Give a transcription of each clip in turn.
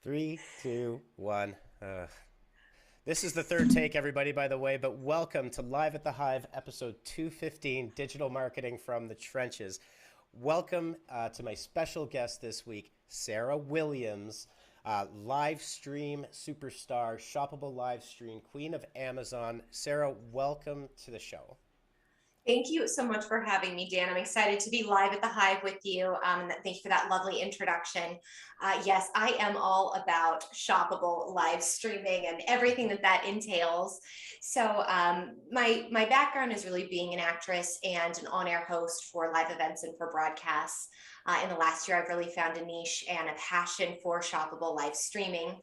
Three, two, one. This is the third take, everybody, by the way, but welcome to Live at the Hive, episode 215, Digital Marketing from the Trenches. Welcome to my special guest this week, Sarah Williams, live stream superstar, Shoppable Livestream, Queen of Amazon. Sarah, welcome to the show. Thank you so much for having me, Dan. I'm excited to be live at the Hive with you. Thank you for that lovely introduction. Yes, I am all about shoppable live streaming and everything that entails. So my background is really being an actress and an on-air host for live events and for broadcasts. In the last year, I've really found a niche and a passion for shoppable live streaming.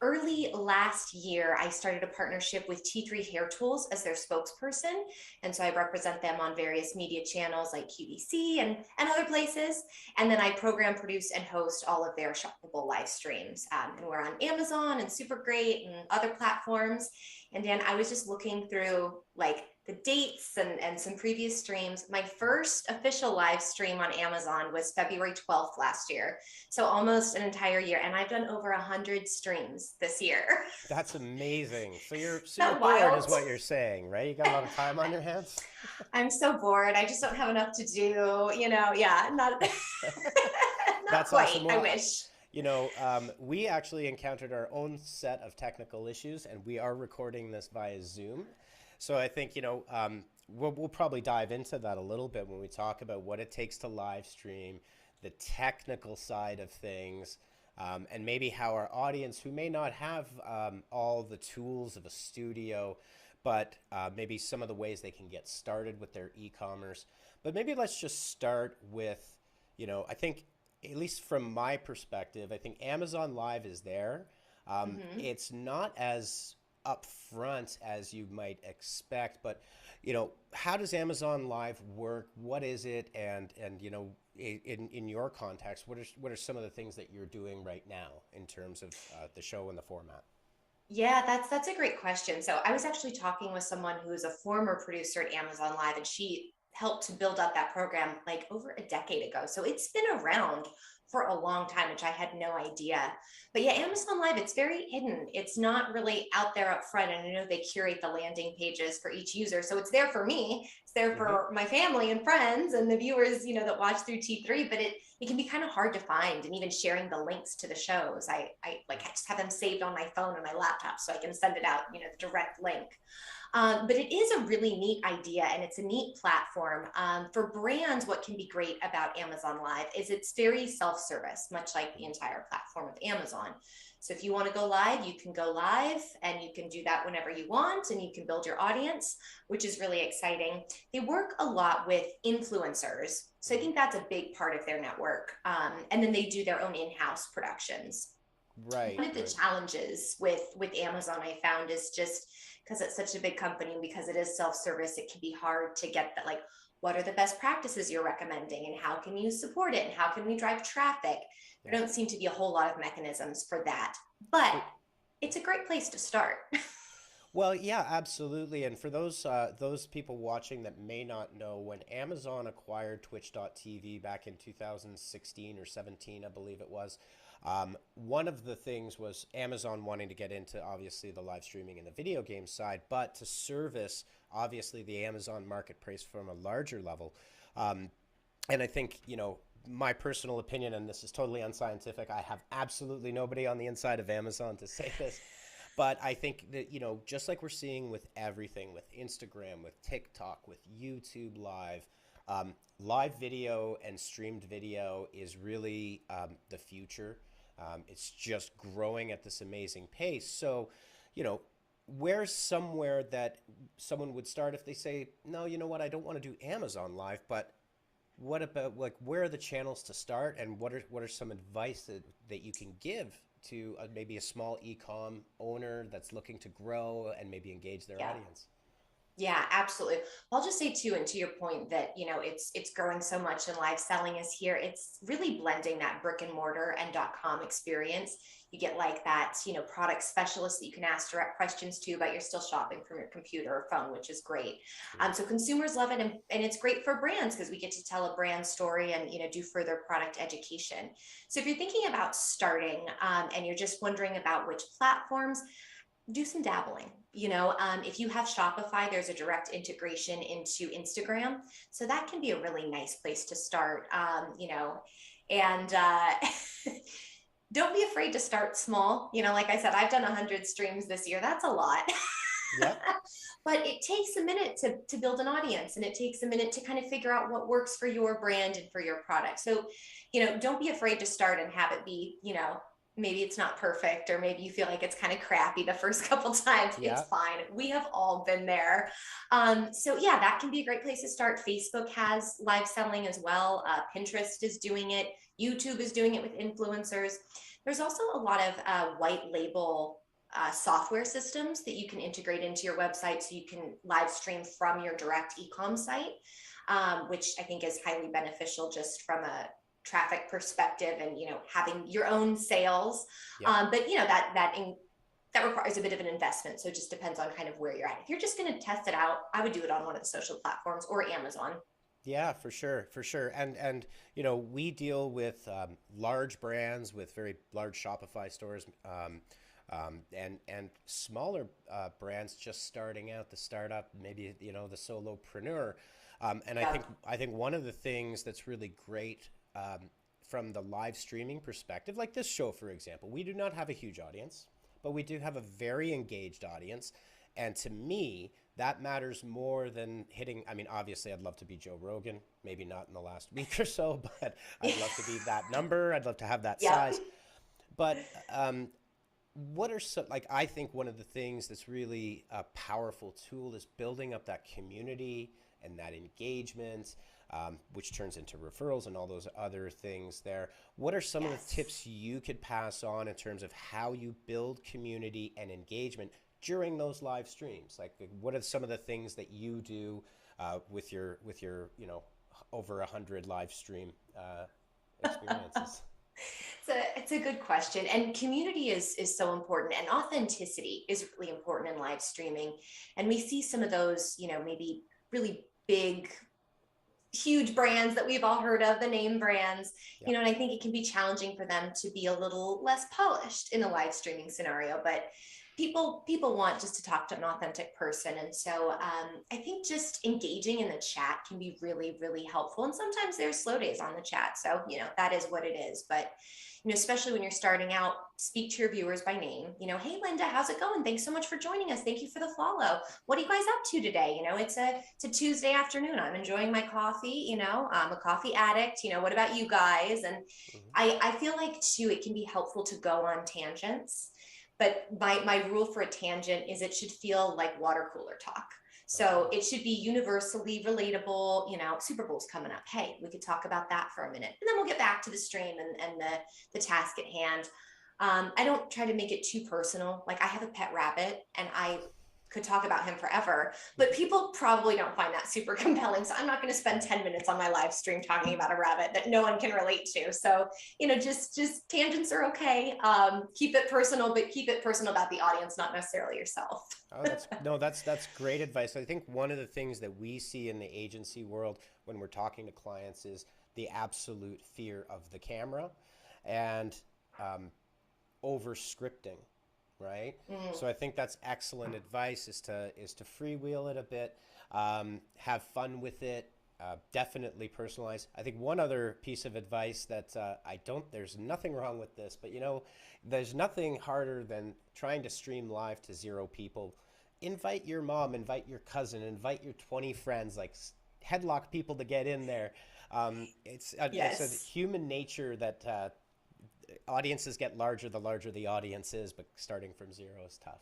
Early last year, I started a partnership with T3 Hair Tools as their spokesperson. And so I represent them on various media channels like QVC and other places. And then I program, produce, and host all of their shoppable live streams. And we're on Amazon and Super Great and other platforms. And Dan, I was just looking through like the dates and some previous streams. My first official live stream on Amazon was February 12th last year. So almost an entire year. And I've done over 100 streams this year. That's amazing. So you're Not bored wild. is what you're saying, right? You got a lot of time on your hands? I'm so bored. I just don't have enough to do, yeah, not, not That's quite, awesome. I Well, wish. we actually encountered our own set of technical issues, and we are recording this via Zoom. So I think, we'll probably dive into that a little bit when we talk about what it takes to live stream, the technical side of things, and maybe how our audience, who may not have all the tools of a studio, but maybe some of the ways they can get started with their e-commerce. But maybe let's just start with, I think, at least from my perspective, I think Amazon Live is there. It's not as upfront as you might expect, but how does Amazon Live work? What is it? And in your context, what are some of the things that you're doing right now in terms of the show and the format? Yeah, that's a great question. So I was actually talking with someone who is a former producer at Amazon Live, and she helped to build up that program like over a decade ago. So it's been around for a long time, which I had no idea. But yeah, Amazon Live, it's very hidden. It's not really out there up front. And I know they curate the landing pages for each user. So it's there for me. It's there for my family and friends and the viewers, that watch through T3, but it can be kind of hard to find. And even sharing the links to the shows, I just have them saved on my phone and my laptop so I can send it out, the direct link. But it is a really neat idea, and it's a neat platform. For brands, what can be great about Amazon Live is it's very self-service, much like the entire platform of Amazon. So if you want to go live, you can go live, and you can do that whenever you want, and you can build your audience, which is really exciting. They work a lot with influencers. So I think that's a big part of their network. And then they do their own in-house productions. Right, One of the right. challenges with Amazon I found is just because it's such a big company and because it is self-service, it can be hard to get that, like, what are the best practices you're recommending and how can you support it and how can we drive traffic? There don't seem to be a whole lot of mechanisms for that, but it's a great place to start. Well, yeah, absolutely. And for those people watching that may not know, when Amazon acquired Twitch.tv back in 2016 or 17, I believe it was, one of the things was Amazon wanting to get into obviously the live streaming and the video game side, but to service obviously the Amazon marketplace from a larger level. And I think, my personal opinion, and this is totally unscientific, I have absolutely nobody on the inside of Amazon to say this. But I think that, just like we're seeing with everything, with Instagram, with TikTok, with YouTube Live, live video and streamed video is really the future. It's just growing at this amazing pace. So, where's somewhere that someone would start if they say, no, you know what, I don't want to do Amazon Live, but what about, like, where are the channels to start, and what are some advice that you can give to maybe a small e-com owner that's looking to grow and maybe engage their Yeah. audience? Yeah, absolutely. I'll just say too, and to your point that, it's growing so much and live selling is here. It's really blending that brick and mortar and .com experience. You get like that, product specialist that you can ask direct questions to, but you're still shopping from your computer or phone, which is great. Yeah. So consumers love it, and it's great for brands because we get to tell a brand story and, do further product education. So if you're thinking about starting, and you're just wondering about which platforms, do some dabbling. If you have Shopify, there's a direct integration into Instagram, so that can be a really nice place to start. And don't be afraid to start small. Like I said, I've done 100 streams this year. That's a lot. Yep. But it takes a minute to build an audience, and it takes a minute to kind of figure out what works for your brand and for your product. So, don't be afraid to start and have it be, maybe it's not perfect, or maybe you feel like it's kind of crappy the first couple times. It's Yeah. fine. We have all been there. So yeah, that can be a great place to start. Facebook has live selling as well. Pinterest is doing it. YouTube is doing it with influencers. There's also a lot of white label software systems that you can integrate into your website, so you can live stream from your direct ecom site, which I think is highly beneficial just from a traffic perspective and, having your own sales. Yep. But that requires a bit of an investment, so it just depends on kind of where you're at. If you're just going to test it out, I would do it on one of the social platforms or Amazon. Yeah, for sure, for sure. And we deal with large brands with very large Shopify stores, and smaller brands just starting out, the startup, maybe the solopreneur. And Yeah. I think one of the things that's really great, from the live streaming perspective, like this show, for example, we do not have a huge audience, but we do have a very engaged audience. And to me, that matters more than hitting. I mean, obviously, I'd love to be Joe Rogan, maybe not in the last week or so, but I'd love to be that number. I'd love to have that Yep. size. But what are some, like, I think one of the things that's really a powerful tool is building up that community and that engagement, which turns into referrals and all those other things there. What are some of the Yes. tips you could pass on in terms of how you build community and engagement during those live streams? Like, what are some of the things that you do with your over 100 live stream experiences? It's a good question. And community is so important, and authenticity is really important in live streaming. And we see some of those, maybe really big, huge brands that we've all heard of, the name brands, Yeah. and I think it can be challenging for them to be a little less polished in a live streaming scenario. But people want just to talk to an authentic person. And so I think just engaging in the chat can be really, really helpful. And sometimes there's slow days on the chat. So, that is what it is. But, especially when you're starting out, speak to your viewers by name. Hey, Linda, how's it going? Thanks so much for joining us. Thank you for the follow. What are you guys up to today? It's a Tuesday afternoon. I'm enjoying my coffee. I'm a coffee addict. What about you guys? And Mhm. I feel like too, it can be helpful to go on tangents, but my rule for a tangent is it should feel like water cooler talk. So Okay. it should be universally relatable. Super Bowl's coming up. Hey, we could talk about that for a minute, and then we'll get back to the stream and the task at hand. I don't try to make it too personal. Like, I have a pet rabbit, and I could talk about him forever, but people probably don't find that super compelling. So I'm not going to spend 10 minutes on my live stream talking about a rabbit that no one can relate to. So, just tangents are okay. Keep it personal, but keep it personal about the audience, not necessarily yourself. Oh, that's great advice. I think one of the things that we see in the agency world when we're talking to clients is the absolute fear of the camera and over scripting, right? Mm. So I think that's excellent advice, is to freewheel it a bit, have fun with it, definitely personalize. I think one other piece of advice that I don't, there's nothing wrong with this, but there's nothing harder than trying to stream live to 0 people. Invite your mom, invite your cousin, invite your 20 friends, like headlock people to get in there. It's a Yes. human nature that audiences get larger the larger the audience is, but starting from 0 is tough.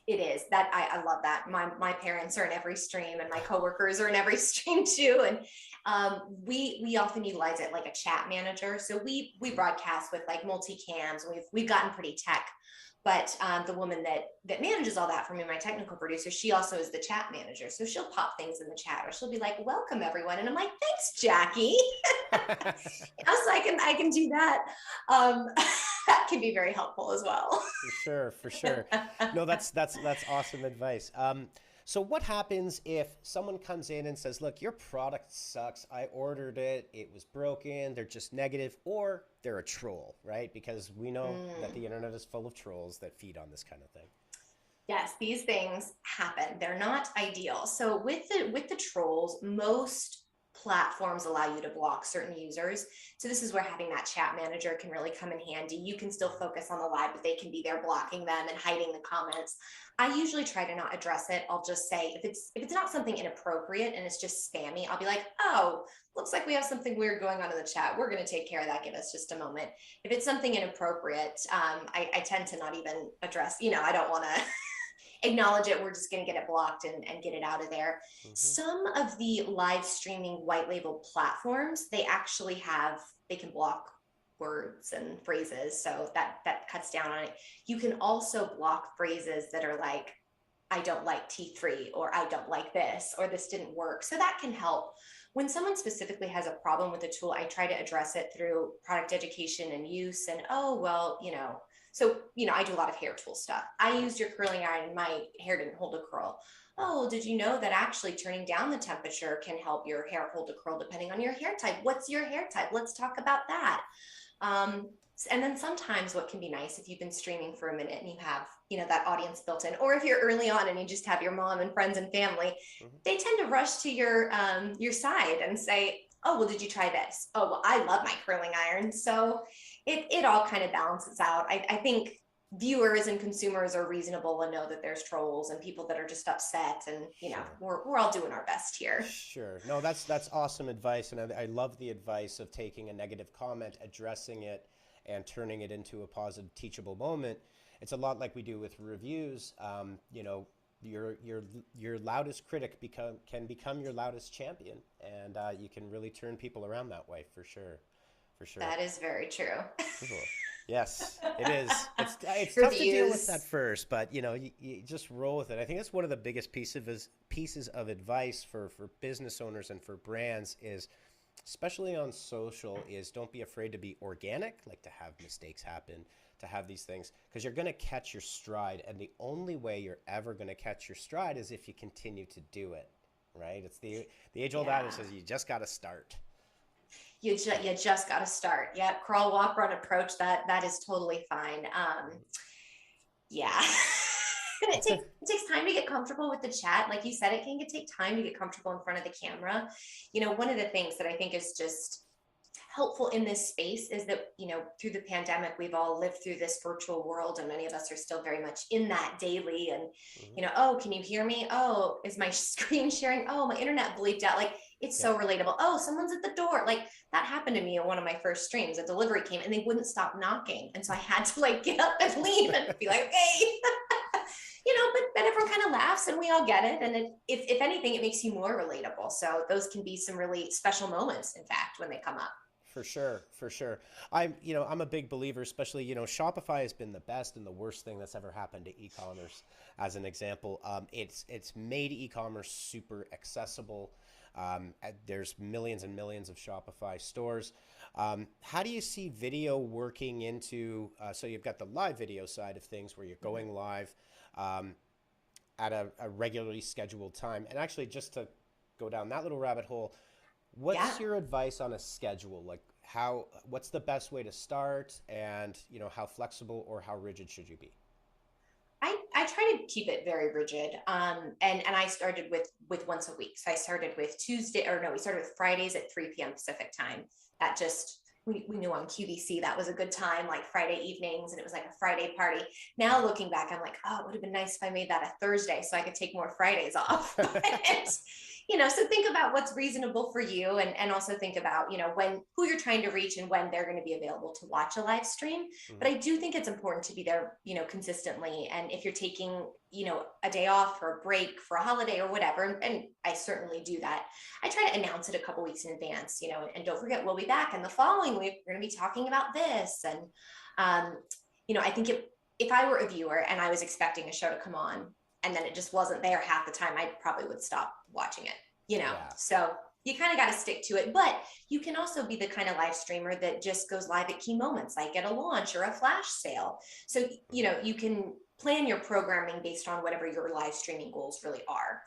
It is that I love that. My parents are in every stream, and my coworkers are in every stream too. And we often utilize it like a chat manager. So we Mhm. broadcast with like multi-cams. We've gotten pretty tech. But the woman that manages all that for me, my technical producer, she also is the chat manager. So she'll pop things in the chat, or she'll be like, "Welcome everyone," and I'm like, "Thanks, Jackie." So I can do that. Um, that can be very helpful as well. For sure, for sure. No, that's awesome advice. So what happens if someone comes in and says, "Look, your product sucks. I ordered it. It was broken. They're just negative," or they're a troll, right? Because we know that Mm. the internet is full of trolls that feed on this kind of thing. Yes, these things happen. They're not ideal. So with the trolls, most platforms allow you to block certain users. So this is where having that chat manager can really come in handy. You can still focus on the live, but they can be there blocking them and hiding the comments. I usually try to not address it. I'll just say if it's not something inappropriate and it's just spammy, I'll be like, "Oh, looks like we have something weird going on in the chat. We're going to take care of that. Give us just a moment." If it's something inappropriate, I tend to not even address, I don't want to acknowledge it. We're just going to get it blocked and get it out of there. Hmm. Some of the live streaming white label platforms, they can block words and phrases. So that cuts down on it. You can also block phrases that are like, "I don't like T3," or "I don't like this," or "this didn't work." So that can help. When someone specifically has a problem with a tool, I try to address it through product education and use. And, "Oh, well, I do a lot of hair tool stuff. I used your curling iron and my hair didn't hold a curl. Oh, did you know that actually turning down the temperature can help your hair hold a curl depending on your hair type? What's your hair type? Let's talk about that." Um, and then sometimes what can be nice, if you've been streaming for a minute and you have, that audience built in, or if you're early on and you just have your mom and friends and family, Hmm. they tend to rush to your side and say, "Oh, well, did you try this? Oh, well, I love my curling iron." So it all kind of balances out. I think viewers and consumers are reasonable and know that there's trolls and people that are just upset, and Sure. we're all doing our best here. Sure. No, that's awesome advice, and I love the advice of taking a negative comment, addressing it, and turning it into a positive, teachable moment. It's a lot like we do with reviews. Your loudest critic can become your loudest champion, and you can really turn people around that way for sure, for sure. That is very true. Cool. Yes, it is. It's tough to deal with at Reviews. first, but you just roll with it. I think that's one of the biggest pieces of advice for business owners and for brands is, especially on social, is don't be afraid to be organic, like to have mistakes happen, to have these things, because you're going to catch your stride, and the only way you're ever going to catch your stride is if you continue to do it, right? It's the age old adage Yeah. says you just got to start. You just got to start. Yeah, crawl, walk, run, approach. That is totally fine. Yeah. And it takes time to get comfortable with the chat. Like you said, it can take time to get comfortable in front of the camera. One of the things that I think is just helpful in this space is that, through the pandemic, we've all lived through this virtual world, and many of us are still very much in that daily. And, Hmm. "Oh, can you hear me? Oh, is my screen sharing? Oh, my internet bleeped out." Like, it's Yep. so relatable. "Oh, someone's at the door." Like, that happened to me in one of my first streams. A delivery came and they wouldn't stop knocking. And so I had to like get up and leave and be like, "Hey." But everyone kind of laughs and we all get it. And if anything, it makes you more relatable. So those can be some really special moments, in fact, when they come up. For sure, for sure. I'm a big believer, especially, Shopify has been the best and the worst thing that's ever happened to e-commerce. As an example, it's made e-commerce super accessible. There's millions and millions of Shopify stores. How do you see video working into? So you've got the live video side of things where you're Mhm. going live um, at a regularly scheduled time. And actually, just to go down that little rabbit hole, Yeah. what's your advice on a schedule? Like what's the best way to start, and how flexible or how rigid should you be? I try to keep it very rigid. And I started with once a week. So I started with Tuesday, or no, we started with Fridays at 3 p.m. Pacific time. That just we knew on QVC that was a good time, like Friday evenings, and it was like a Friday party. Now looking back, I'm like, "Oh, it would have been nice if I made that a Thursday so I could take more Fridays off." But so think about what's reasonable for you, and also think about, who you're trying to reach and when they're going to be available to watch a live stream. But Hmm. I do think it's important to be there, consistently. And if you're taking, a day off or a break for a holiday or whatever, and I certainly do that, I try to announce it a couple weeks in advance, and don't forget, we'll be back. And the following week, we're going to be talking about this. And, I think if I were a viewer and I was expecting a show to come on and then it just wasn't there half the time, I probably would stop watching it, you know? Yeah. So you kind of got to stick to it, but you can also be the kind of live streamer that just goes live at key moments, like at a launch or a flash sale. So, you know, you can plan your programming based on whatever your live streaming goals really are.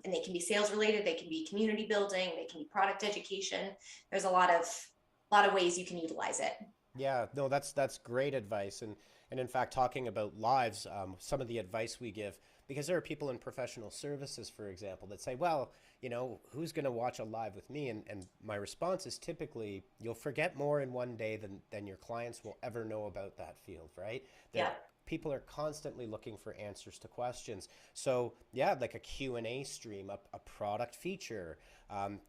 And they can be sales related, they can be community building, they can be product education. There's a lot of ways you can utilize it. Yeah, no, that's great advice, and in fact, talking about lives, some of the advice we give, because there are people in professional services, for example, that say, well, you know, who's going to watch a live with me? And my response is typically, you'll forget more in one day than your clients will ever know about that field, right? Yeah. That people are constantly looking for answers to questions. So yeah, like a Q&A stream, a product feature,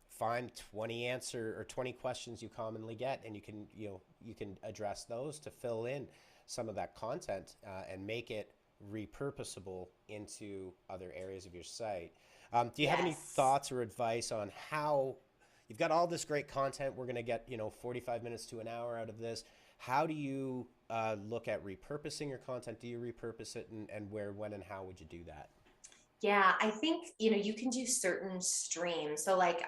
find 20 answer or 20 questions you commonly get, and you can, you know, you can address those to fill in some of that content, and make it repurposable into other areas of your site. Do you have any Yes. thoughts or advice on how you've got all this great content? We're going to get, you know, 45 minutes to an hour out of this. How do you look at repurposing your content? Do you repurpose it, and where, when, and how would you do that? Yeah, I think, you know, you can do certain streams. So like,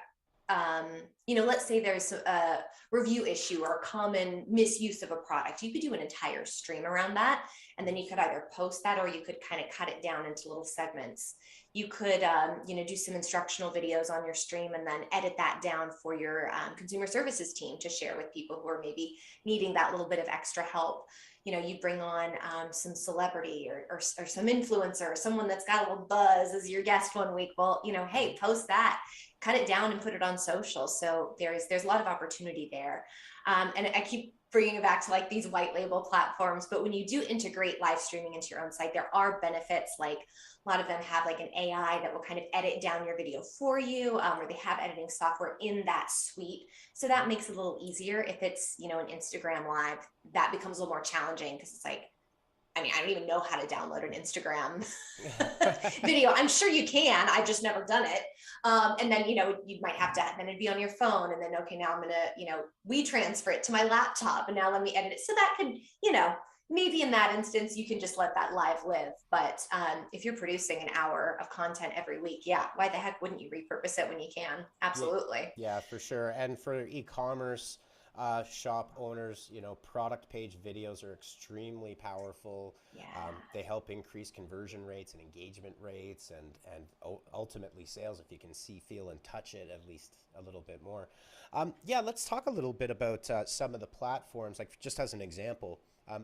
um, you know, let's say there's a review issue or a common misuse of a product. You could do an entire stream around that. And then you could either post that or you could kind of cut it down into little segments. You could, you know, do some instructional videos on your stream and then edit that down for your consumer services team to share with people who are maybe needing that little bit of extra help. You know, you bring on some celebrity or some influencer, or someone that's got a little buzz as your guest one week. Well, you know, hey, post that, cut it down and put it on social. So there's a lot of opportunity there. And I keep bringing it back to like these white label platforms, but when you do integrate live streaming into your own site, there are benefits. Like a lot of them have like an AI that will kind of edit down your video for you, or they have editing software in that suite. So that makes it a little easier. If it's, you know, an Instagram live, that becomes a little more challenging because it's like, I mean, I don't even know how to download an Instagram video. I'm sure you can. I've just never done it. And then, you know, you might have to, then it'd be on your phone. And then, okay, now I'm going to, you know, we transfer it to my laptop and now let me edit it. So that could, you know, maybe in that instance, you can just let that live live. But if you're producing an hour of content every week, yeah, why the heck wouldn't you repurpose it when you can? Yeah, Absolutely. yeah, for sure. And for e-commerce shop owners, you know, product page videos are extremely powerful. Yeah. They help increase conversion rates and engagement rates, and ultimately sales if you can see, feel, and touch it at least a little bit more. Yeah, let's talk a little bit about some of the platforms. Like just as an example,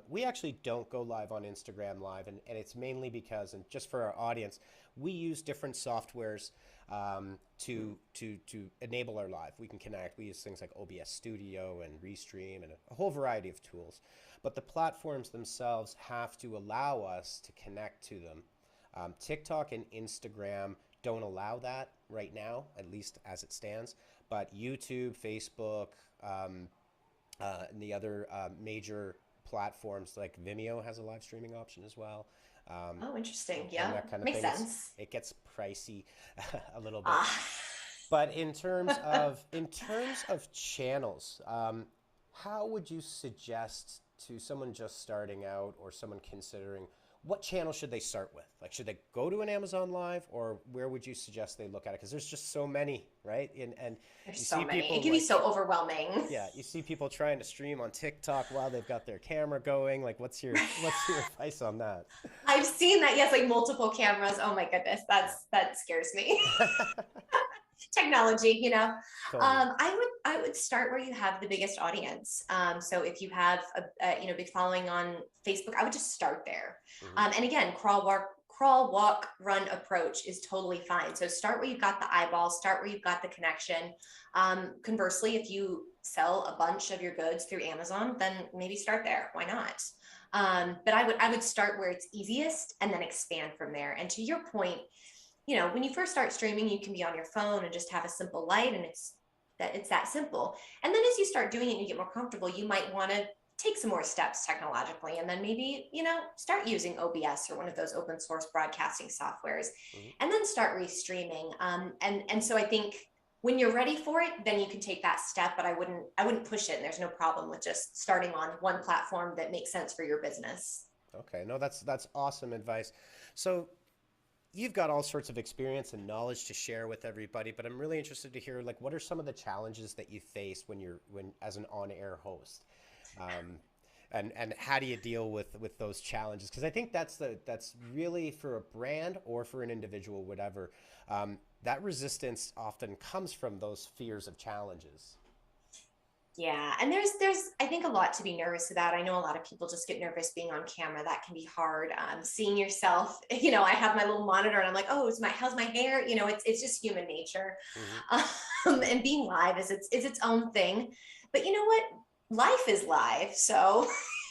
we actually don't go live on Instagram Live, and it's mainly because, and just for our audience, we use different softwares to enable our live. We can connect. We use things like OBS Studio and Restream and a whole variety of tools. But the platforms themselves have to allow us to connect to them. TikTok and Instagram don't allow that right now, at least as it stands. But YouTube, Facebook, and the other major platforms like Vimeo has a live streaming option as well. Um, Oh, interesting. and Yeah, that kind of makes thing. sense. It gets pricey a little bit. Ah. But in terms of channels, how would you suggest to someone just starting out or someone considering what channel should they start with? Like, should they go to an Amazon Live, or where would you suggest they look at it? Because there's just so many, right? And There's you so see many. It people can be like, so overwhelming. yeah, you see people trying to stream on TikTok while they've got their camera going. Like, what's your advice on that? I've seen that. Yes, like multiple cameras. Oh my goodness, that scares me. Technology, you know. Totally. I would start where you have the biggest audience. So if you have you know, big following on Facebook, I would just start there. Hmm. And again, crawl, walk, run approach is totally fine. So start where you've got the eyeballs, start where you've got the connection. Conversely, if you sell a bunch of your goods through Amazon, then maybe start there. Why not? But I would start where it's easiest and then expand from there. And to your point, you know, when you first start streaming, you can be on your phone and just have a simple light, and it's that simple. And then as you start doing it and you get more comfortable, you might want to take some more steps technologically, and then maybe, you know, start using OBS or one of those open source broadcasting softwares, Hmm. and then start restreaming. And so I think when you're ready for it, then you can take that step. But I wouldn't push it. And there's no problem with just starting on one platform that makes sense for your business. Okay. No, that's awesome advice. So you've got all sorts of experience and knowledge to share with everybody, but I'm really interested to hear like what are some of the challenges that you face when as an on-air host, um, and how do you deal with those challenges? Because I think that's really for a brand or for an individual, whatever. That resistance often comes from those fears of challenges. Yeah, and there's I think a lot to be nervous about. I know a lot of people just get nervous being on camera. That can be hard. Seeing yourself, I have my little monitor and I'm like, oh, how's my hair? It's just human nature. Hmm. And being live is its own thing. But you know what? Life is live, so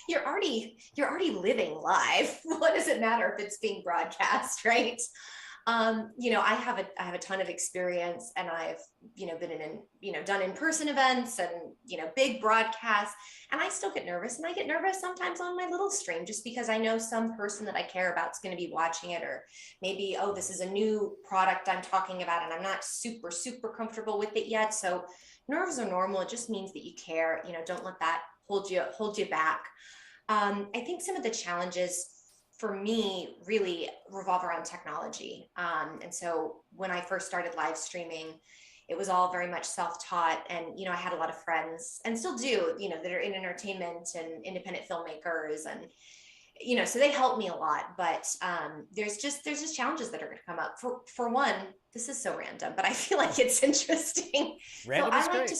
you're already living live. What does it matter if it's being broadcast, right? I have a ton of experience, and I've been done in-person events and big broadcasts, and I still get nervous, and I get nervous sometimes on my little stream just because I know some person that I care about is going to be watching it, or maybe, oh, this is a new product I'm talking about and I'm not super comfortable with it yet. So nerves are normal. It just means that you care. Don't let that hold you back. I think some of the challenges for me really revolve around technology. And so when I first started live streaming, it was all very much self-taught. And, I had a lot of friends and still do, that are in entertainment and independent filmmakers. And, so they helped me a lot. But there's just challenges that are going to come up. For one, this is so random, but I feel like it's interesting. So Random is I like great. to,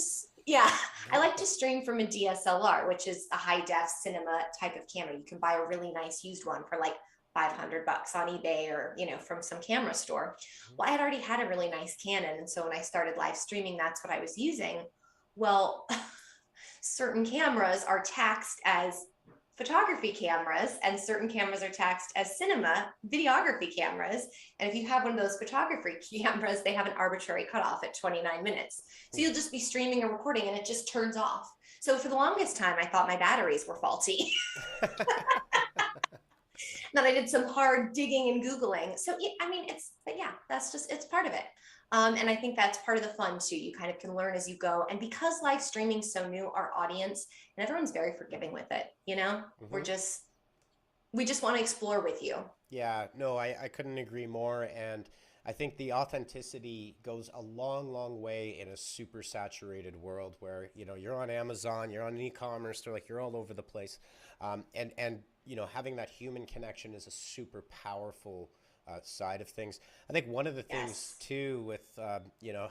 yeah, I Yeah. like to stream from a DSLR, which is a high def cinema type of camera. You can buy a really nice used one for like $500 on eBay, or from some camera store. Well, I had already had a really nice Canon, and so when I started live streaming, that's what I was using. Well, certain cameras are taxed as photography cameras, and certain cameras are taxed as cinema videography cameras. And if you have one of those photography cameras, they have an arbitrary cutoff at 29 minutes. So you'll just be streaming or recording and it just turns off. So for the longest time, I thought my batteries were faulty. Then I did some hard digging and Googling. So, yeah, I mean, but yeah, it's part of it. And I think that's part of the fun too. You kind of can learn as you go. And because live streaming's so new, our audience and everyone's very forgiving with it. Hmm. We just want to explore with you. Yeah, no, I couldn't agree more. And I think the authenticity goes a long, long way in a super saturated world where, you're on Amazon, you're on e-commerce, they're like you're all over the place. And having that human connection is a super powerful side of things. I think one of the things Yes. too with,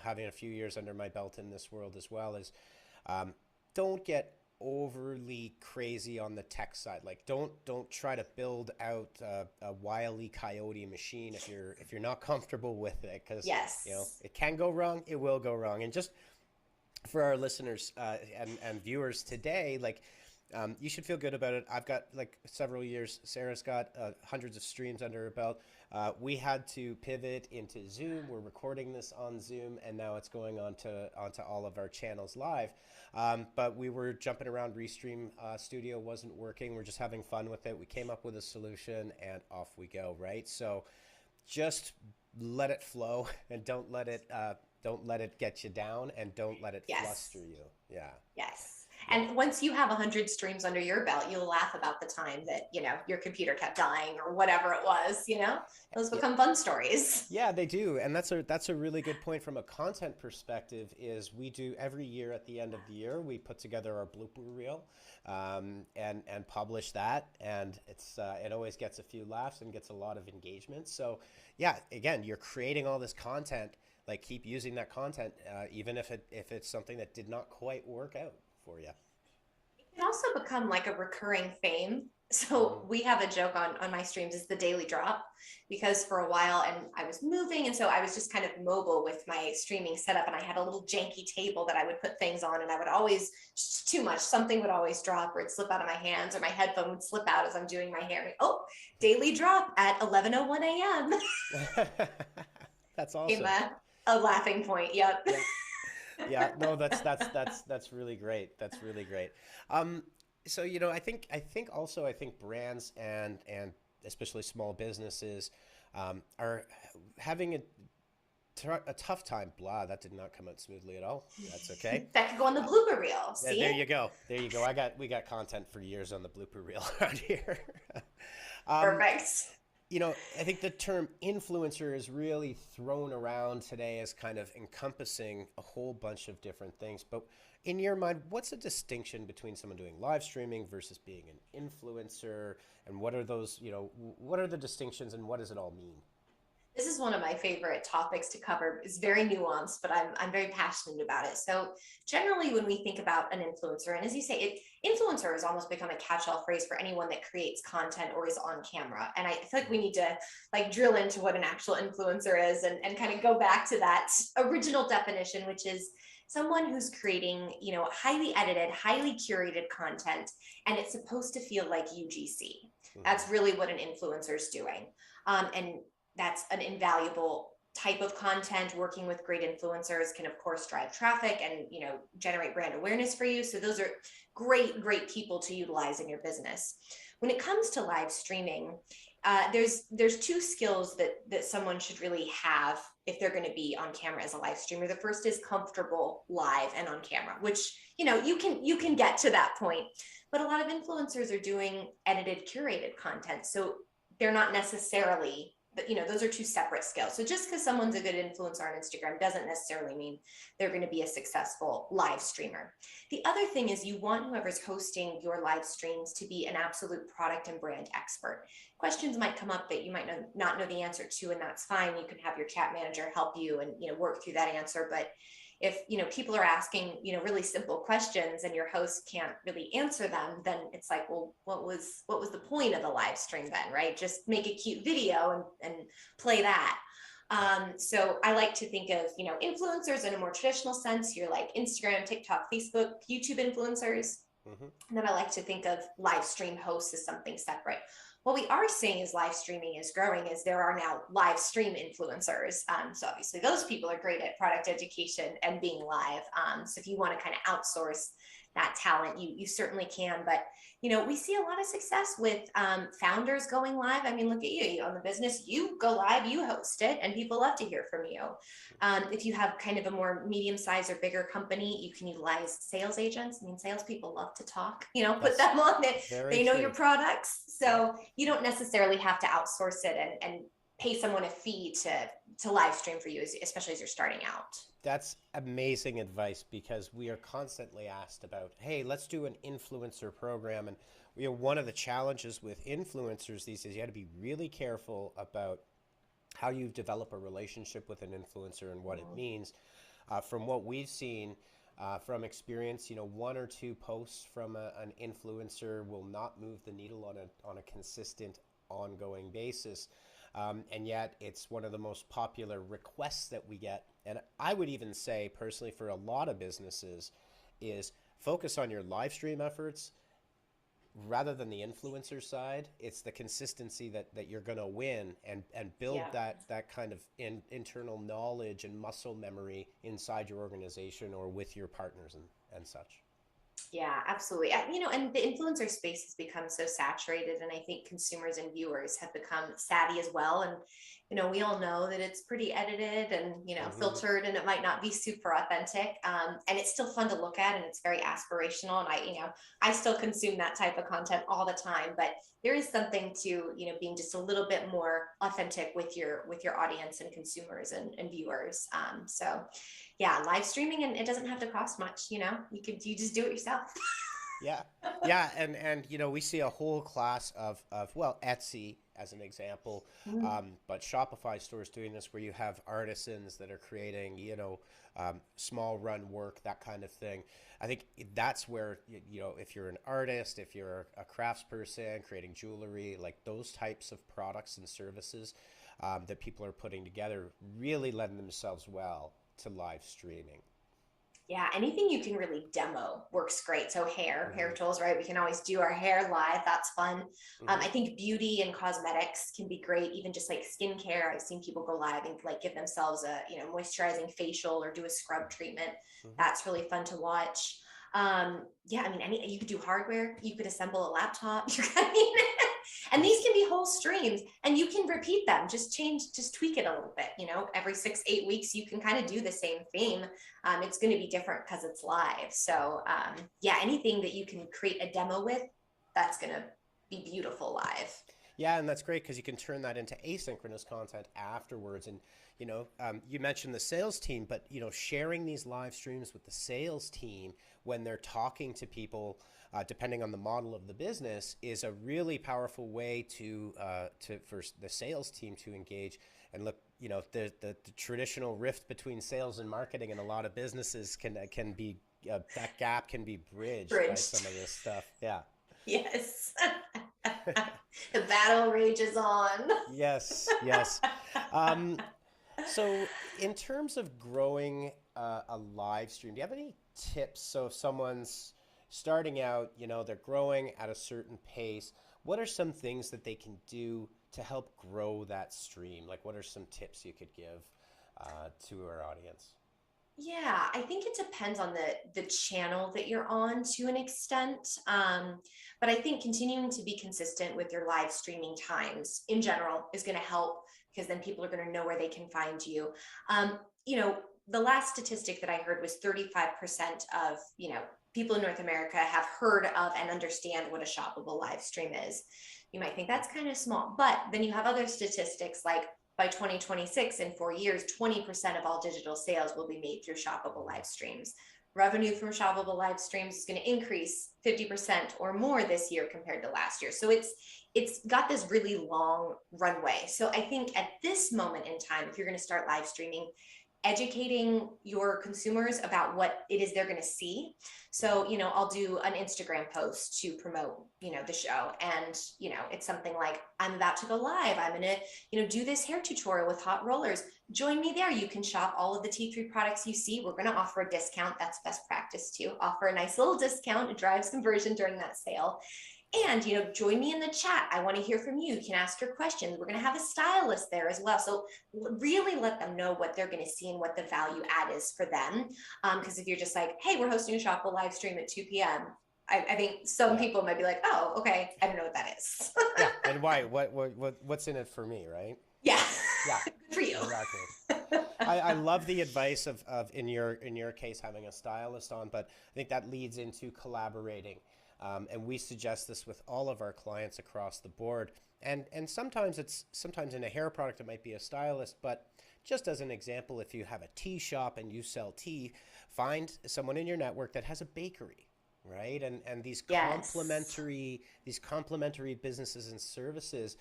having a few years under my belt in this world as well is um, don't get overly crazy on the tech side. Like don't try to build out a wily coyote machine if you're not comfortable with it, because Yes. it can go wrong. It will go wrong. And just for our listeners and viewers today, like you should feel good about it. I've got like several years. Sarah's got hundreds of streams under her belt. We had to pivot into Zoom. We're recording this on Zoom, and now it's going onto all of our channels live. But we were jumping around. Restream Studio wasn't working. We're just having fun with it. We came up with a solution, and off we go. Right. So just let it flow, and don't let it get you down, and don't let it Yes. fluster you. Yeah. Yes. Yeah. And once you have 100 streams under your belt, you'll laugh about the time that, your computer kept dying or whatever it was. Those Yeah. become fun stories. Yeah, they do. And that's a really good point from a content perspective is we do every year at the end of the year, we put together our blooper reel and publish that. And it always gets a few laughs and gets a lot of engagement. So yeah, again, you're creating all this content, like keep using that content, even if it's something that did not quite work out for you. It can also become like a recurring theme. Hmm. So we have a joke on my streams is the daily drop, because for a while and I was moving, and so I was just kind of mobile with my streaming setup, and I had a little janky table that I would put things on, and I would always too much, something would always drop, or it'd slip out of my hands, or my headphone would slip out as I'm doing my hair. Oh, daily drop at 11:01 a.m. That's became awesome. a laughing point. Yep. Yeah. Yeah, no, that's really great. That's really great. Um, so I think brands and especially small businesses are having a tough time. Blah, that did not come out smoothly at all. That's okay. That could go on the blooper reel. Yeah, See there it? you go. There you go. We got content for years on the blooper reel around here. Perfect. I think the term influencer is really thrown around today as kind of encompassing a whole bunch of different things. But in your mind, what's the distinction between someone doing live streaming versus being an influencer? And what are those, what are the distinctions and what does it all mean? This is one of my favorite topics to cover. It's very nuanced, but I'm very passionate about it. So generally when we think about an influencer, and as you say, influencer has almost become a catch-all phrase for anyone that creates content or is on camera. And I feel like we need to like drill into what an actual influencer is and kind of go back to that original definition, which is someone who's creating, highly edited, highly curated content, and it's supposed to feel like UGC. Hmm. That's really what an influencer is doing. And that's an invaluable type of content. Working with great influencers can of course drive traffic and generate brand awareness for you. So those are great people to utilize in your business. When it comes to live streaming, there's two skills that someone should really have if they're going to be on camera as a live streamer. The first is comfortable live and on camera, which you can get to that point. But a lot of influencers are doing edited, curated content, so they're not necessarily, but those are two separate skills. So just because someone's a good influencer on Instagram doesn't necessarily mean they're going to be a successful live streamer. The other thing is you want whoever's hosting your live streams to be an absolute product and brand expert. Questions might come up that you might not know the answer to, and that's fine. You can have your chat manager help you and work through that answer. But if people are asking really simple questions and your host can't really answer them, then it's like, well, what was the point of the live stream then, right? Just make a cute video and play that. So I like to think of influencers in a more traditional sense. You're like Instagram, TikTok, Facebook, YouTube influencers. Hmm. And then I like to think of live stream hosts as something separate. What we are seeing as live streaming is growing is there are now live stream influencers. So obviously those people are great at product education and being live. So if you want to kind of outsource that talent, you certainly can. But we see a lot of success with founders going live. I mean, look at you own the business, you go live, you host it, and people love to hear from you. If you have kind of a more medium-sized or bigger company, you can utilize sales agents. I mean, salespeople love to talk, put That's them on it. very They know your true. products. Yeah. So you don't necessarily have to outsource it and pay someone a fee to live stream for you, especially as you're starting out. That's amazing advice because we are constantly asked about, hey, let's do an influencer program. And one of the challenges with influencers these days, you got to be really careful about how you develop a relationship with an influencer and what it means. From what we've seen, from experience, one or two posts from an influencer will not move the needle on a consistent, ongoing basis. And yet it's one of the most popular requests that we get. And I would even say personally for a lot of businesses is focus on your live stream efforts rather than the influencer side. It's the consistency that you're going to win and build Yeah. that kind of internal knowledge and muscle memory inside your organization or with your partners and such. Yeah, absolutely. And the influencer space has become so saturated, and I think consumers and viewers have become savvy as well. And we all know that it's pretty edited and Hmm. filtered, and it might not be super authentic. And it's still fun to look at, and it's very aspirational. And I still consume that type of content all the time. But there is something to being just a little bit more authentic with your audience and consumers and viewers. So yeah, live streaming, and it doesn't have to cost much. You just do it yourself. Yeah, yeah, and we see a whole class of well, Etsy as an example, Mm. but Shopify stores doing this where you have artisans that are creating small run work, that kind of thing. I think that's where if you're an artist, if you're a craftsperson creating jewelry, like those types of products and services that people are putting together really lend themselves well to live streaming. Yeah, anything you can really demo works great. So hair Hmm. tools, right? We can always do our hair live. That's fun. Hmm. I think beauty and cosmetics can be great. Even just like skincare, I've seen people go live and like give themselves a moisturizing facial or do a scrub treatment. Hmm. That's really fun to watch. Yeah, I mean, you could do hardware. You could assemble a laptop. I mean, and these can be whole streams, and you can repeat them. Just tweak it a little bit. Every 6, 8 weeks, you can kind of do the same theme. It's going to be different because it's live. So yeah, anything that you can create a demo with, that's going to be beautiful live. Yeah, and that's great because you can turn that into asynchronous content afterwards. And you mentioned the sales team, but sharing these live streams with the sales team when they're talking to people, depending on the model of the business, is a really powerful way to for the sales team to engage. And look, the traditional rift between sales and marketing in a lot of businesses can be that gap can be bridged by Bridged. some of this stuff. Yeah. Yes. The battle rages on. Yes, yes. Um, so, in terms of growing a live stream, do you have any tips? So, if someone's starting out, they're growing at a certain pace, what are some things that they can do to help grow that stream? Like, what are some tips you could give to our audience? Yeah, I think it depends on the channel that you're on to an extent. But I think continuing to be consistent with your live streaming times in general is going to help because then people are going to know where they can find you. Um, you know, the last statistic that I heard was 35% of, people in North America have heard of and understand what a shoppable live stream is. You might think that's kind of small, but then you have other statistics like by 2026, in 4 years, 20% of all digital sales will be made through shoppable live streams. Revenue from shoppable live streams is going to increase 50% or more this year compared to last year. So it's got this really long runway. So I think at this moment in time, if you're going to start live streaming, educating your consumers about what it is they're going to see. So, I'll do an Instagram post to promote, the show. And, it's something like, I'm about to go live. I'm going to, do this hair tutorial with hot rollers. Join me there. You can shop all of the T3 products you see. We're going to offer a discount. That's best practice too. Offer a nice little discount to drive conversion during that sale. And, join me in the chat. I want to hear from you. You can ask your questions. We're going to have a stylist there as well. So really let them know what they're going to see and what the value add is for them. Because if you're just like, hey, we're hosting a Shoppable live stream at 2 p.m., I think some Yeah. people might be like, oh, okay, I don't know what that is. Yeah. And why? What's in it for me, right? Yeah, Yeah. good for you. Exactly. I love the advice of in your case having a stylist on, but I think that leads into collaborating, and we suggest this with all of our clients across the board. And sometimes in a hair product it might be a stylist, but just as an example, if you have a tea shop and you sell tea, find someone in your network that has a bakery, right? And Yes. these complementary businesses and services,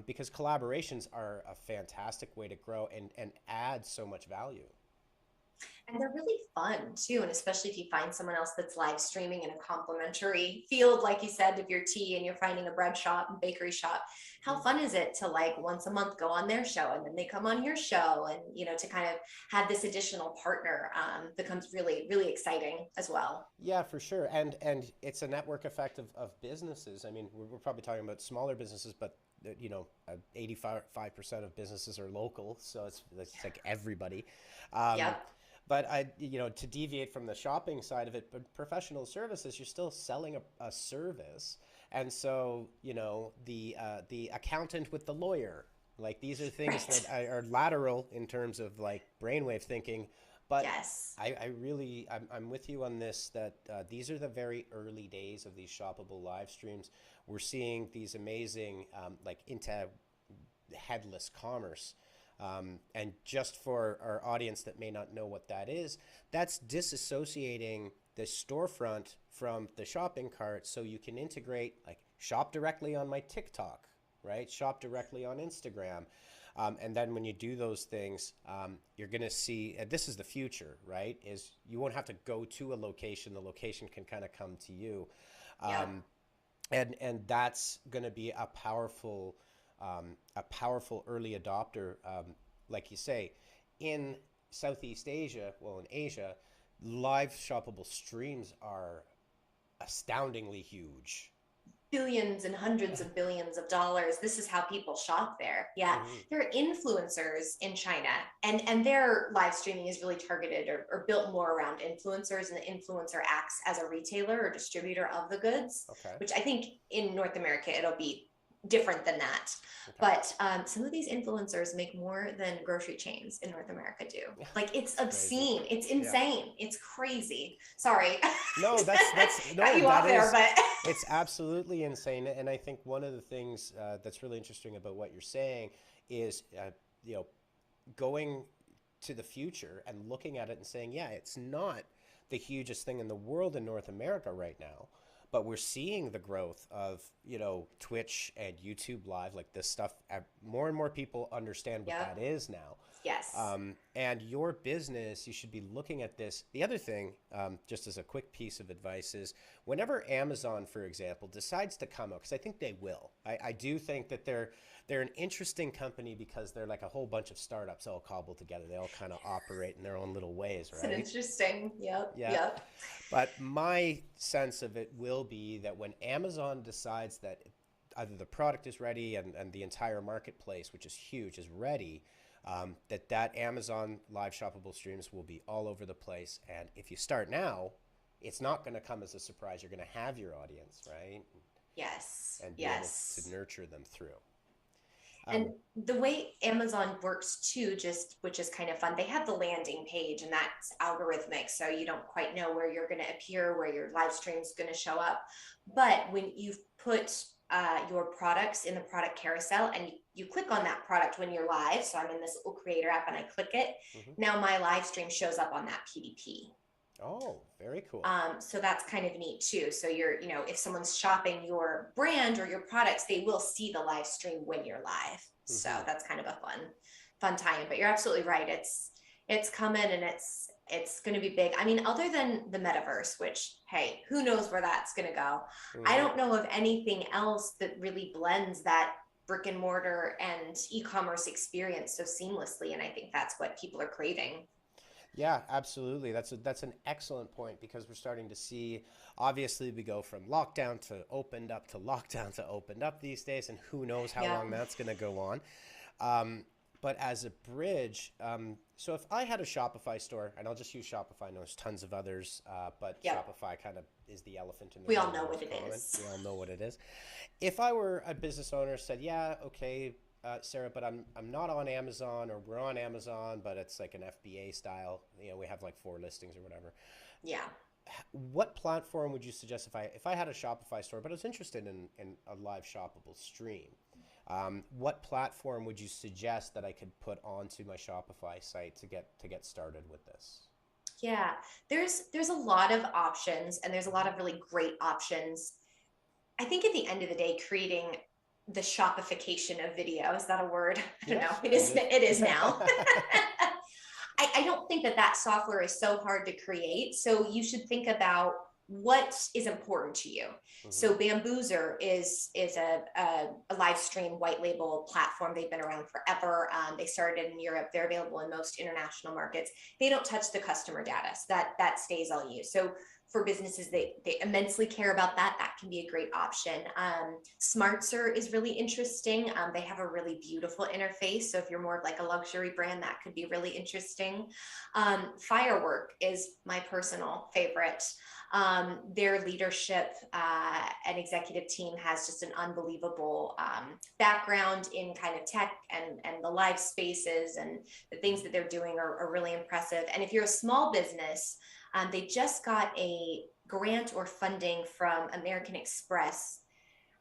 because collaborations are a fantastic way to grow and add so much value. And they're really fun too. And especially if you find someone else that's live streaming in a complementary field, like you said, of your tea and you're finding a bread shop and bakery shop, how fun is it to like once a month go on their show and then they come on your show and, to kind of have this additional partner becomes really, really exciting as well. Yeah, for sure. And it's a network effect of businesses. I mean, we're probably talking about smaller businesses, but 85% of businesses are local, so it's like everybody. Um, Yep. but to deviate from the shopping side of it, but professional services, you're still selling a service, and so the accountant with the lawyer, like these are things Right. that are lateral in terms of like brainwave thinking, but Yes. I'm with you on this that these are the very early days of these shoppable live streams. We're seeing these amazing like into headless commerce. And just for our audience that may not know what that is, that's disassociating the storefront from the shopping cart so you can integrate, like, shop directly on my TikTok, right? Shop directly on Instagram. And then when you do those things, you're going to see, this is the future, right? Is you won't have to go to a location. The location can kind of come to you. Yep. Um, and that's going to be a powerful early adopter, like you say, in Southeast Asia, well, in Asia, live shoppable streams are astoundingly huge. Billions and hundreds of billions of dollars. This is how people shop there. Yeah, Mhm. there are influencers in China, and their live streaming is really targeted or built more around influencers, and the influencer acts as a retailer or distributor of the goods, Okay. which I think in North America it'll be different than that. Okay. But some of these influencers make more than grocery chains in North America do. Like it's It's crazy. obscene. It's Yeah. insane. It's crazy. Sorry. No, that's Got no, you off that there, is, but it's absolutely insane. And I think one of the things that's really interesting about what you're saying is, you know, going to the future and looking at it and saying, yeah, it's not the hugest thing in the world in North America right now, but we're seeing the growth of, you know, Twitch and YouTube Live, like this stuff. More and more people understand what that yep. is now. Yes. And your business, you should be looking at this. The other thing, just as a quick piece of advice, is whenever Amazon, for example, decides to come out, because I think they will. I do think that they're an interesting company because they're like a whole bunch of startups all cobbled together. They all kind of operate in their own little ways, It's an right? interesting. Yep. Yeah. Yep. But my sense of it will be that when Amazon decides that either the product is ready and the entire marketplace, which is huge, is ready, that Amazon live shoppable streams will be all over the place. And if you start now, it's not going to come as a surprise. You're going to have your audience, right? Yes. And be able to Yes. nurture them through. And Um, the way Amazon works too, just which is kind of fun, they have the landing page and that's algorithmic. So you don't quite know where you're going to appear, where your live stream is going to show up. But when you've put your products in the product carousel and you click on that product when you're live, so I'm in this little creator app and I click it, mhm. now my live stream shows up on that PDP. Oh, very cool. So that's kind of neat too. So you're, if someone's shopping your brand or your products, they will see the live stream when you're live. So Hmm. that's kind of a fun tie-in. But you're absolutely right. It's coming and it's going to be big. I mean, other than the metaverse, which hey, who knows where that's going to go? I Hmm. don't know of anything else that really blends that brick and mortar and e-commerce experience so seamlessly. And I think that's what people are craving. Yeah, absolutely. That's an excellent point because we're starting to see, obviously we go from lockdown to opened up to lockdown to opened up these days, and who knows how Yeah. long that's going to go on. Um, but as a bridge, so if I had a Shopify store, and I'll just use Shopify, I know there's tons of others, but Yep. Shopify kind of is the elephant in the We all room, the know what most it common. is. We all know what it is. If I were a business owner, said, yeah, okay, Sarah, but I'm not on Amazon, or we're on Amazon, but it's like an FBA style. You know, we have like 4 listings or whatever. Yeah. What platform would you suggest if I had a Shopify store, but I was interested in a live shoppable stream? What platform would you suggest that I could put onto my Shopify site to get started with this? Yeah. There's a lot of options and there's a lot of really great options. I think at the end of the day, creating the shopification of video, is that a word? I don't know. Yes, It it is is. it is now. I don't think that software is so hard to create. So you should think about what is important to you. Hmm. So Bamboozer is a live stream white label platform. They've been around forever. They started in Europe. They're available in most international markets. They don't touch the customer data. So that stays all you. So for businesses, they immensely care about that. That can be a great option. Smartser is really interesting. They have a really beautiful interface. So if you're more of like a luxury brand, that could be really interesting. Firework is my personal favorite. Their leadership and executive team has just an unbelievable background in kind of tech and the live spaces, and the things that they're doing are really impressive. And if you're a small business, they just got a grant or funding from American Express.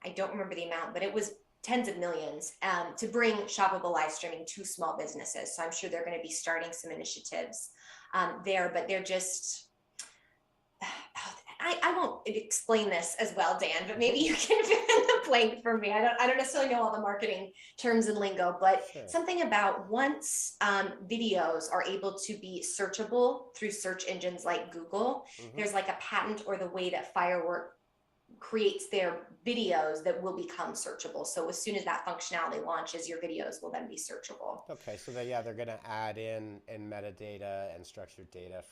I don't remember the amount, but it was tens of millions to bring shoppable live streaming to small businesses. So I'm sure they're going to be starting some initiatives there, but they're just, I won't explain this as well, Dan, but maybe you can fill in the blank for me. I don't necessarily know all the marketing terms and lingo, but Sure. something about once videos are able to be searchable through search engines like Google, Hmm. there's like a patent or the way that Firework creates their videos that will become searchable. So as soon as that functionality launches, your videos will then be searchable. Okay, so yeah, they're going to add in metadata and structured data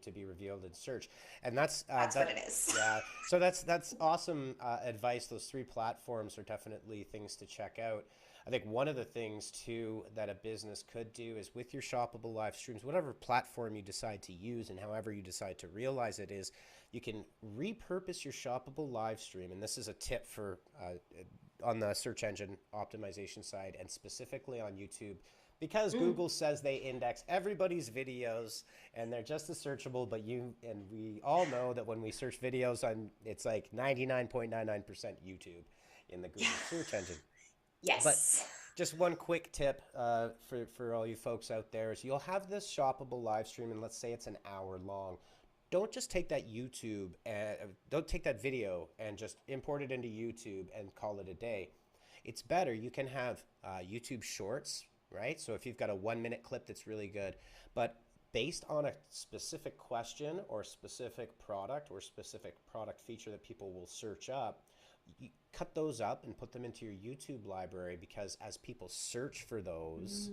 to be revealed in search, and that's That's what it is. yeah. So that's awesome advice. Those 3 platforms are definitely things to check out. I think one of the things too that a business could do is with your shoppable live streams, whatever platform you decide to use and however you decide to realize it is, you can repurpose your shoppable live stream. And this is a tip for on the search engine optimization side, and specifically on YouTube, because Google says they index everybody's videos and they're just as searchable, but we all know that when we search videos on, it's like 99.99% YouTube in the Google search engine. But Yes. just one quick tip for all you folks out there is you'll have this shoppable live stream, and let's say it's an hour long. Don't just take that YouTube and don't take that video and just import it into YouTube and call it a day. It's better. You can have YouTube shorts, right? So if you've got a 1 minute clip that's really good, but based on a specific question or specific product or specific product feature that people will search up, you cut those up and put them into your YouTube library, because as people search for those,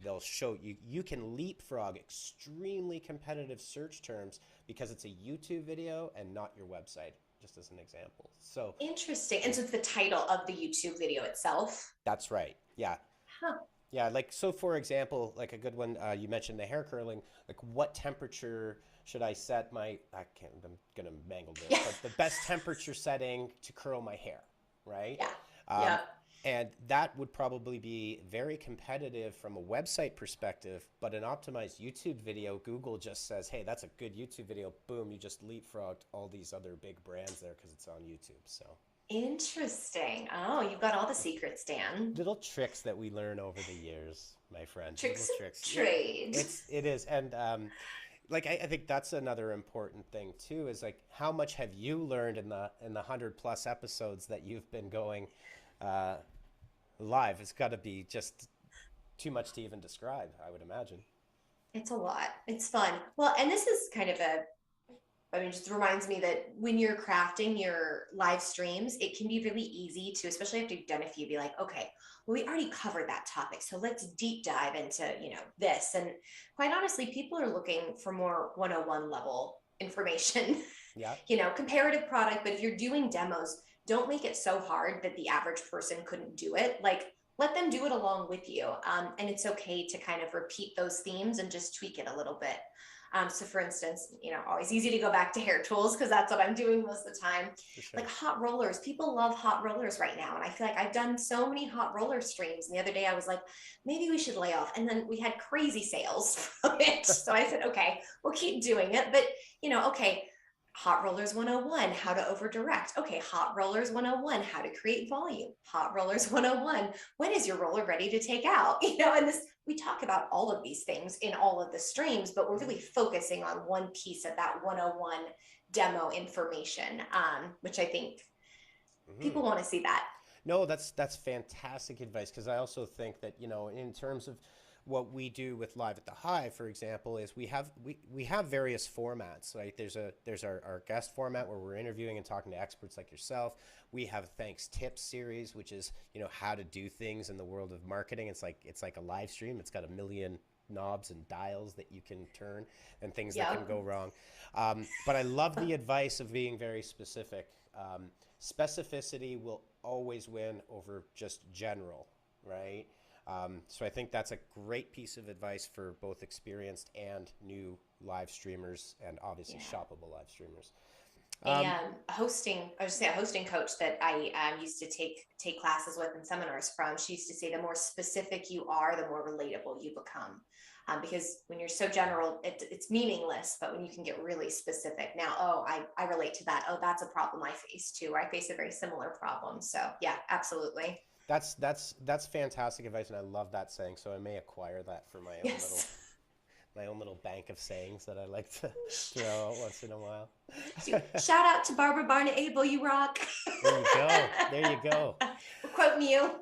they'll show you, you can leapfrog extremely competitive search terms because it's a YouTube video and not your website, just as an example. So Interesting. And so it's the title of the YouTube video itself. that's right. Yeah. Huh. Yeah, like, so for example, like a good one, you mentioned the hair curling, like what temperature should I set my, I'm gonna mangle this, Yeah. but the best temperature setting to curl my hair, right? Yeah. Yeah. And that would probably be very competitive from a website perspective, but an optimized YouTube video, Google just says, hey, that's a good YouTube video. Boom, you just leapfrogged all these other big brands there because it's on YouTube. So Interesting. Oh, you've got all the secrets, Dan. little tricks that we learn over the years, my friend. Tricks Little of tricks. trade. It is. And like I think that's another important thing too, is like how much have you learned in the 100+ episodes that you've been going live? It's got to be just too much to even describe, I would imagine. It's a lot. It's fun. Well, and this is kind of just reminds me that when you're crafting your live streams, it can be really easy to, especially after you've done a few, be like, okay, well, we already covered that topic. So let's deep dive into, this. And quite honestly, people are looking for more 101 level information, Yeah. comparative product. But if you're doing demos, don't make it so hard that the average person couldn't do it. Like, let them do it along with you. And it's okay to kind of repeat those themes and just tweak it a little bit. So for instance, always easy to go back to hair tools because that's what I'm doing most of the time. Sure. Like hot rollers, people love hot rollers right now. And I feel like I've done so many hot roller streams. And the other day I was like, maybe we should lay off. And then we had crazy sales from it. So I said, okay, we'll keep doing it. But, okay, Hot Rollers 101, how to over direct. Okay, Hot Rollers 101, how to create volume. Hot Rollers 101, when is your roller ready to take out? And we talk about all of these things in all of the streams, but we're really focusing on one piece of that 101 demo information, which I think people want to see that. No, that's fantastic advice, because I also think that, in terms of what we do with Live at the Hive, for example, is we have various formats. Right? There's our guest format where we're interviewing and talking to experts like yourself. We have Thanks Tips series, which is how to do things in the world of marketing. It's like a live stream. It's got a million knobs and dials that you can turn and things that can go wrong. But I love the advice of being very specific. Specificity will always win over just general, right? So I think that's a great piece of advice for both experienced and new live streamers, and obviously shoppable live streamers. A hosting coach that I used to take classes with and seminars from, she used to say the more specific you are, the more relatable you become. Because when you're so general, it's meaningless, but when you can get really specific, now, I relate to that. Oh, that's a problem I face too, or I face a very similar problem. So yeah, absolutely. That's fantastic advice, and I love that saying. So I may acquire that for my own little bank of sayings that I like to throw out once in a while. Shout out to Barbara Barna Abel, you rock. There you go. We're quoting you.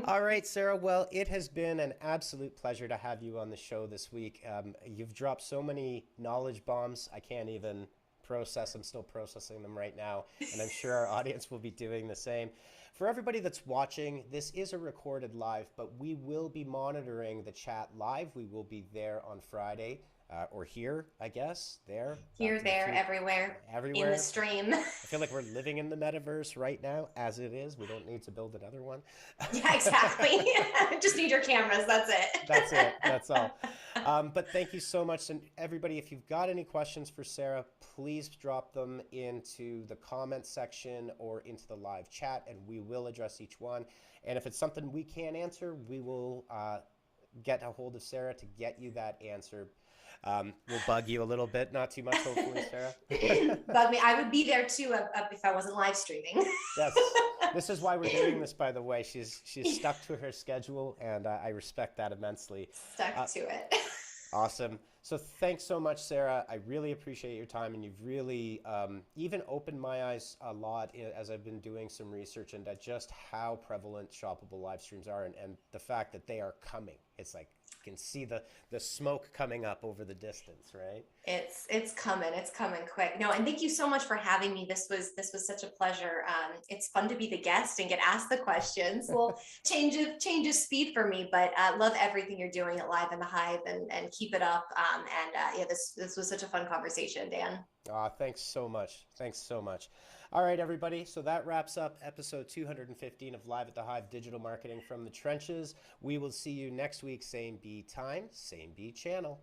All right, Sarah. Well, it has been an absolute pleasure to have you on the show this week. You've dropped so many knowledge bombs. I can't even process. I'm still processing them right now, and I'm sure our audience will be doing the same. For everybody that's watching, this is a recorded live, but we will be monitoring the chat live. We will be there on Friday or here, I guess, there, back Here, to the there, future, everywhere in the everywhere. stream. I feel like we're living in the metaverse right now as it is. We don't need to build another one. Yeah, exactly. Just need your cameras. That's That's it. That's all. it. But thank you so much. And everybody, if you've got any questions for Sarah, please drop them into the comment section or into the live chat, and we will address each one. And if it's something we can't answer, we will get a hold of Sarah to get you that answer. We'll bug you a little bit, not too much, hopefully, Sarah. Bug me. I would be there too if I wasn't live streaming. Yes. This is why we're doing this, by the way. She's stuck to her schedule, and I respect that immensely. Stuck to it. Awesome. So thanks so much, Sarah. I really appreciate your time, and you've really even opened my eyes a lot as I've been doing some research into just how prevalent shoppable live streams are, and the fact that they are coming. It's like you can see the smoke coming up over the distance, right? It's coming. It's coming quick. No, and thank you so much for having me. This was such a pleasure. It's fun to be the guest and get asked the questions. Well, change of speed for me, but love everything you're doing at Live in the Hive, and keep it up. Yeah, this was such a fun conversation, Dan. Thanks so much. Thanks so much. All right, everybody. So that wraps up episode 215 of Live at the Hive Digital Marketing from the Trenches. We will see you next week, same B time, same B channel.